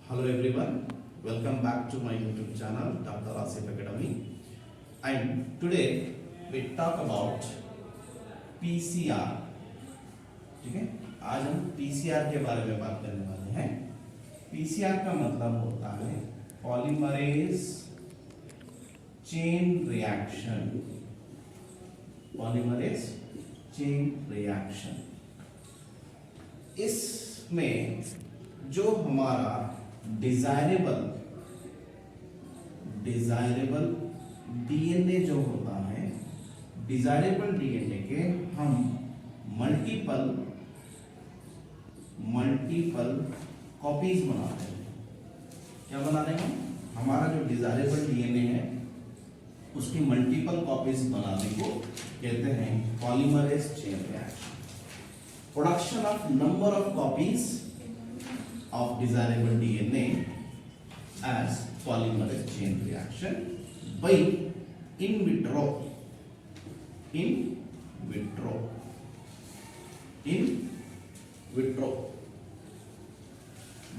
Hello everyone, welcome back to my YouTube channel Dr. Asif Academy. And today we talk about PCR. ठीक है, आज हम PCR के बारे में बात करने वाले हैं. PCR का मतलब होता है polymerase chain reaction. Polymerase chain reaction. इसमें जो हमारा डिजायरेबल डीएनए जो होता है, डिजायरेबल डीएनए के हम मल्टीपल कॉपीज बनाते हैं. क्या बना रहे हैं? हमारा जो डिजायरेबल डीएनए है उसकी मल्टीपल कॉपीज बनाने को कहते हैं polymerase chain reaction. Production of number of copies of desirable DNA as polymerase chain reaction by in vitro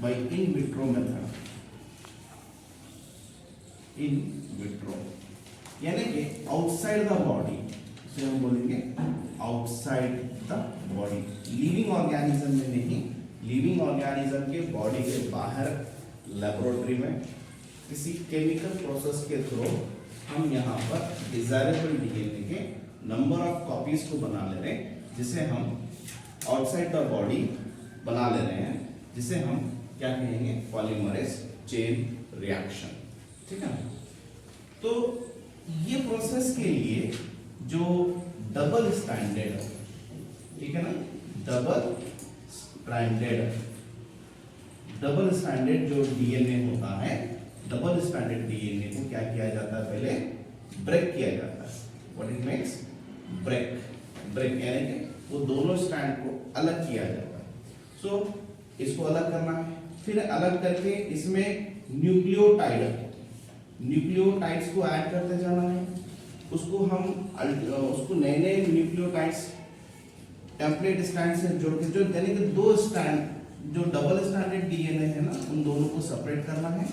by in vitro method. in vitro यानी कि आउटसाइड द बॉडी से हम बोलेंगे outside the body. Living organism में नहीं, living organism के body के बाहर लेबोरेटरी में किसी केमिकल प्रोसेस के थ्रू हम यहाँ पर डिजायरेबल डीएनए के नंबर ऑफ कॉपीज को बना ले रहे हैं, जिसे हम आउटसाइड द बॉडी बना ले रहे हैं, जिसे हम क्या कहेंगे? Polymerase chain reaction. ठीक है. तो ये प्रोसेस के लिए जो डबल स्टैंडर्ड, ठीक है ना, डबल स्टैंडर्ड जो डीएनए होता है, डबल स्टैंडर्ड डीएनए को क्या किया जाता है? पहले ब्रेक किया जाता है. What it means? ब्रेक यानी कि वो दोनों स्टैंड को अलग किया जाता है. सो इसको अलग करना है, फिर अलग करके इसमें न्यूक्लियोटाइड्स को ऐड करते जाना है. उसको नए न्यूक्लियोटाइड्स टेम्पलेट स्टैंड से जोड़ के, जो यानी कि दो स्टैंड जो डबल स्टैंडर्ड डीएनए है ना, उन दोनों को सेपरेट करना है.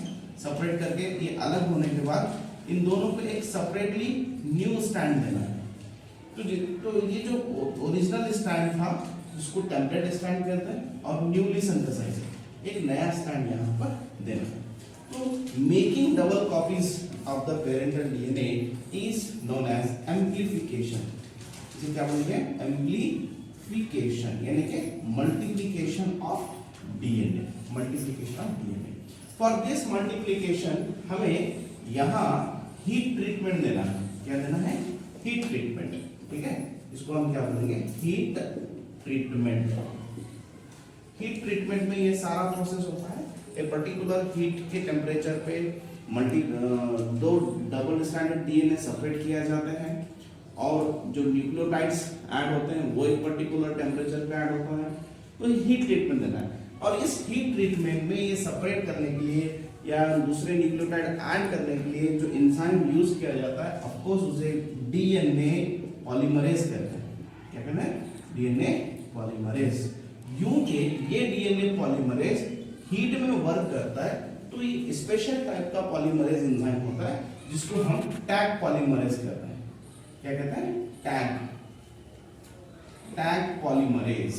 सेपरेट करके ये अलग होने के बाद इन दोनों को एक सेपरेटली न्यू स्टैंड देना है. तो ये जो ओरिजिनल स्टैंड था उसको टेम्पलेट स्टैंड कहते हैं, और न्यूली सिंथेसाइज एक नया स्टैंड यहाँ पर देना है. तो making double copies of the parental DNA is known as amplification. इसे क्या बोलेंगे? एम्प्लीफिकेशन यानी कि multiplication of DNA. For this multiplication हमें यहाँ हीट ट्रीटमेंट देना है. क्या देना है? Heat treatment. ठीक है, इसको हम क्या बोलेंगे? Heat treatment. हीट ट्रीटमेंट में ये सारा प्रोसेस होता है. एक पर्टिकुलर हीट के टेम्परेचर पे दो डबल स्टैंडर्ड डीएनए सेपरेट किया जाते हैं, और जो न्यूक्लियोटाइड्स ऐड होते हैं वो एक पर्टिकुलर टेम्परेचर पे ऐड होता है. तो हीट ट्रीटमेंट देना है, और इस हीट ट्रीटमेंट में ये सेपरेट करने के लिए या दूसरे न्यूक्लियोटाइड ऐड करने के लिए जो एंजाइम यूज किया जाता है, ऑफ कोर्स उसे डीएनए पॉलीमरेज कहते हैं. क्या कहते हैं? DNA polymerase. यूं के ये डीएनए पॉलीमरेज हीट में वर्क करता है, तो ये स्पेशल टाइप का पॉलीमरेज एंजाइम होता है जिसको हम टैग पॉलीमरेज कहते हैं. क्या कहते हैं? Tag polymerase.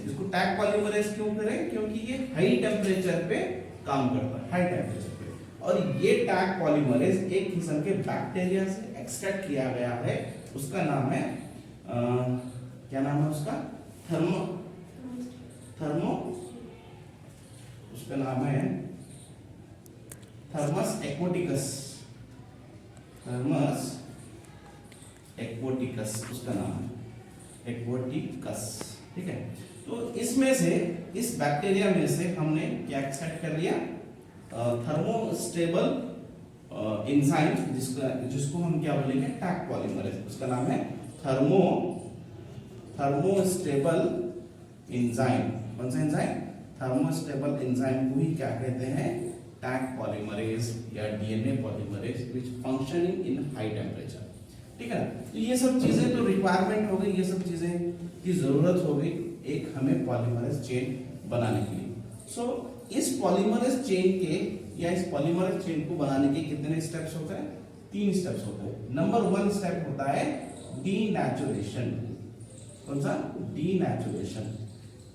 इसको टैग पॉलीमरेज क्यों करें? क्योंकि ये हाई टेम्परेचर पे काम करता है, हाई टेम्परेचर पे. और ये टैग पॉलीमरेज एक किस्म के बैक्टीरिया से एक्सट्रैक्ट किया गया है. उसका नाम है क्या नाम है उसका? उसका नाम है थर्मस एक्वोटिकस. उसका नाम है एक्वोटिकस. ठीक है. तो इसमें से, इस बैक्टीरिया में से हमने क्या एक्सट्रैक्ट कर लिया? थर्मोस्टेबल एंजाइम, जिसको हम क्या बोलेंगे? Tag polymerase. उसका नाम है थर्मोस्टेबल एंजाइम. कौन सा एंजाइम? थर्मोस्टेबल एंजाइम को ही क्या कहते हैं? टैग पॉलीमरेज या DNA polymerase which functioning in high temperature. ठीक है. तो ये सब चीजें तो रिक्वायरमेंट हो गई, ये सब चीजें की जरूरत हो गई एक हमें पॉलीमरेज चेन बनाने के लिए। सो इस पॉलीमरेज चेन के या इस पॉलीमरेज चेन को बनाने के कितने स्टेप्स होते हैं? 3 स्टेप्स होते हैं। नंबर 1 स्टेप होता है डीनेचुरेशन। कौन सा? डीनेचुरेशन।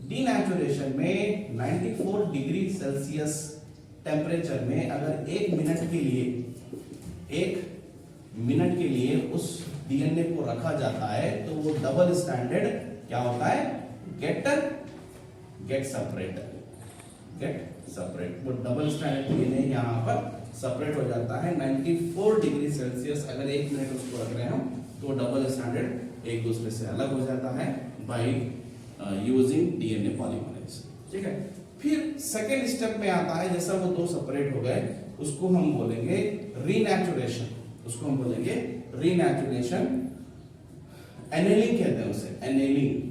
डीनेचुरेशन में 94 डिग्री सेल्सियस टेम्परेचर में अगर 1 मिनट के लिए उस डीएनए को रखा जाता है तो वो डबल स्टैंडर्ड क्या होता है? Gate separate. वो डबल स्टैंडर्ड डीएनए यहाँ पर सेपरेट हो जाता है। 94 डिग्री सेल्सियस अगर 1 मिनट उसको रख रहे हैं हम तो डबल स्टैंडर्ड एक दूसरे से अलग हो जाता है बाय यूजिंग डीएनए पॉलीमरेज। ठीक है। फिर सेकेंड स्टेप में आता है, जैसा वो 2 सेपरेट हो गए उसको हम बोलेंगे रीनेचुरेशन। एनेलिंग कहते हैं उसे, एनेलिंग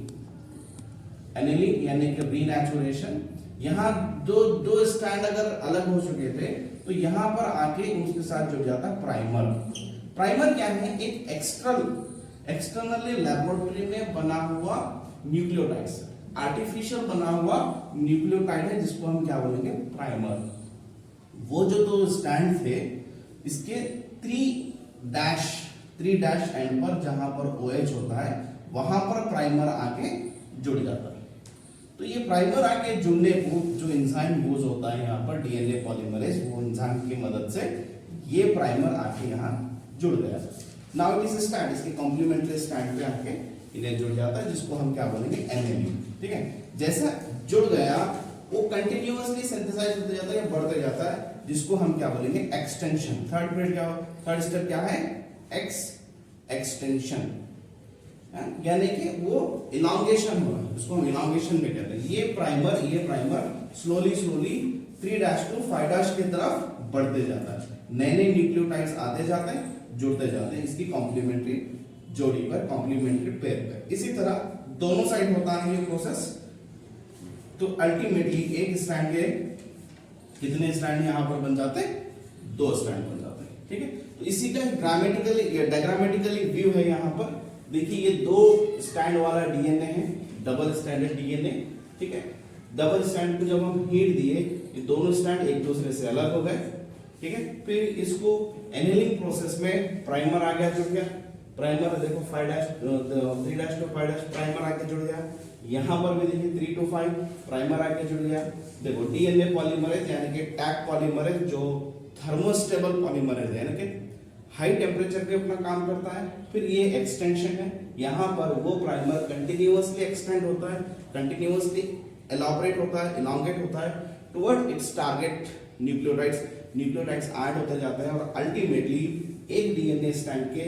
यानी कि रीनेचुरेशन। यहाँ दो स्टैंड अगर अलग हो चुके थे तो यहाँ पर आके उसके साथ जुड़ जाता है प्राइमर क्या है? एक एक्सटर्नली लेबोरेटरी में बना हुआ न्यूक्लियोटाइड्स, आर्टिफिशियल बना हुआ न्यूक्लियोटाइड है जिसको हम क्या बोलेंगे? प्राइमर। वो जो 2 स्टैंड थे इसके 3 डैश एंड पर जहां पर OH होता है वहां पर प्राइमर आके जुड़ जाता है। तो ये प्राइमर आके जुड़ने को जो एंजाइम यूज होता है यहाँ पर डीएनए पॉलीमरेज, वो एंजाइम की मदद से ये प्राइमर आके यहाँ जुड़ गया। नाउ इट इज स्टैंड, इसके कॉम्प्लीमेंट्री स्टैंड पे आके इन्हें जुड़ जाता है जिसको हम क्या बोलेंगे? एनेलिंग। ठीक है। जैसा जुड़ गया वो कंटिन्यूअसली सिंथेसाइज होते जाता है या बढ़ते जाता है जिसको हम क्या बोलेंगे? एक्सटेंशन। थर्ड स्टेप क्या है? एक्सटेंशन, यानी कि वो इलांगेशन हो रहा है, जिसको हम इलांगेशन में कहते हैं। ये primer slowly 3 dash to 5 dash की तरफ बढ़ते जाता है। नए न्यूक्लियोटाइड्स आते जाते हैं, जुड़ते जाते हैं इसकी कॉम्प्लीमेंट्री जोड़ी पर, कॉम्प्लीमेंट्री पेयर पर। इसी तरह दोनों साइड होता है ये प्रोसेस। तो अल्टीमेटली एक स्ट्रैंड के कितने स्ट्रैंड यहां पर बन जाते हैं? 2 स्ट्रैंड बन जाते हैं। ठीक है। तो इसी का डायग्रामेटिकली व्यू है यहाँ पर। देखिए ये 2 स्टैंड वाला डीएनए है, डबल स्टैंडर्ड डीएनए। ठीक है। डबल स्टैंड को जब हम हीट दिए ये दोनों स्टैंड एक दूसरे से अलग हो गए। ठीक है। फिर इसको एनेलिंग प्रोसेस में प्राइमर आ गया, जुड़ गया। प्राइमर देखो 3 डैश टू 5 डैश प्राइमर आके जुड़ गया। यहां पर भी देखिए 3 to 5 प्राइमर आके जुड़ गया। देखो डीएनए पॉलीमरेज यानी कि टैग पॉलीमरेज जो थर्मोस्टेबल पॉलीमरेज है, यानी कि हाई टेम्परेचर पे अपना काम करता है। फिर ये एक्सटेंशन है, यहाँ पर वो प्राइमर कंटिन्यूअसली एक्सटेंड होता है, कंटिन्यूअसली एलॉबरेट होता है, इलांगेट होता है toward it's target nucleotides add होते जाते हैं और अल्टीमेटली एक डीएनए स्ट्रैंड के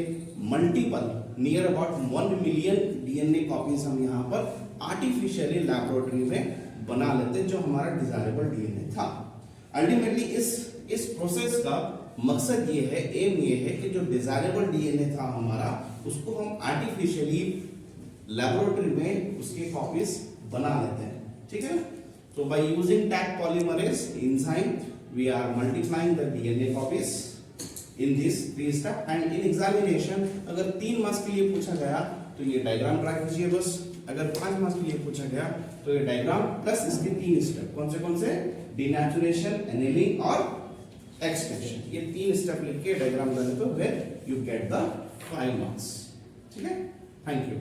multiple near about 1 million DNA copies हम यहाँ पर आर्टिफिशियली लैबोरेटरी में बना लेते हैं जो हमारा डिजायरेबल डीएनए था। अल्टीमेटली इस प्रोसेस का मकसद ये है, एम ये है कि जो डिजायरेबल डीएनए था हमारा उसको हम आर्टिफिशियली लैबोरेटरी में उसके कॉपीज बना लेते हैं। ठीक है। तो by using tag polymerase enzyme we are multiplying the DNA copies in this 3 step. And in examination अगर 3 मार्क्स के लिए पूछा गया तो ये डायग्राम ट्राई कीजिए बस। अगर 5 मार्क्स के लिए पूछा गया तो ये डायग्राम प्लस इसके 3 स्टेप कौन से? डीनेचुरेशन, एनेलिंग और एक्सटेंशन। ये 3 स्टेप लिख के डायग्राम बना दो, where you get the 5 marks. ठीक है। Thank you.